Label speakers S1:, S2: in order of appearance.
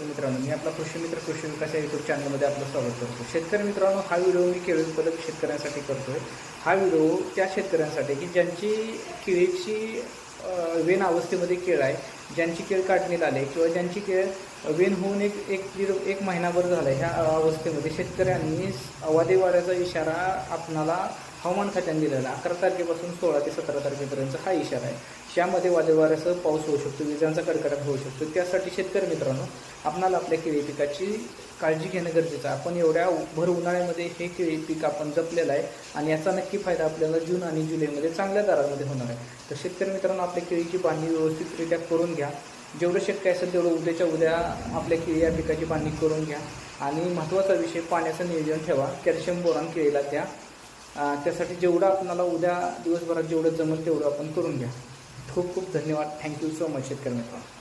S1: मित्रांनो, मी आपला कृषी मित्र कृषी विकास या यूट्यूब चॅनलमध्ये आपलं स्वागत करतो। शेतकरी मित्रांनो, हा व्हिडिओ मी केळी उत्पादक शेतकऱ्यांसाठी करतो आहे। हा व्हिडिओ त्या शेतकऱ्यांसाठी की ज्यांची केळीची वेन अवस्थेमध्ये केळ आहे, ज्यांची केळ काढणीला आले किंवा ज्यांची केळ वेन होऊन एक महिनाभर झाला आहे, ह्या अवस्थेमध्ये शेतकऱ्यांनी वादळी वाऱ्याचा इशारा आपणाला हवामान खात्याने दिलेला 11 तारखेपासून 16 ते 17 तारखेपर्यंत हा इशारा आहे। त्यामध्ये वादळी वाऱ्यासह पाऊस होऊ शकतो, विजांचा कडकडाट होऊ शकतो। त्यासाठी शेतकरी मित्रांनो, आपणाला आपल्या केळी पिकाची काळजी घेणं गरजेचं आहे। आपण एवढ्या भर उन्हाळ्यामध्ये हे केळी पीक आपण जपलेलं आहे आणि याचा नक्की फायदा आपल्याला जून आणि जुलैमध्ये चांगल्या दरामध्ये होणार आहे। तर शेतकरी मित्रांनो, आपल्या केळीची बांधणी व्यवस्थितरित्या करून घ्या। जेवढं शक्य असेल तेवढं उद्याच्या उद्या आपल्या केळी या पिकाची बांधणी करून घ्या आणि महत्त्वाचा विषय पाण्याचं नियोजन ठेवा। कॅल्शियम बोरॉन केळीला द्या। त्यासाठी जेवढं आपल्याला उद्या दिवसभरात जेवढं जमेल तेवढं आपण करून घ्या। खूप खूप धन्यवाद। थँक्यू सो मच शेतकरी मित्रांनो।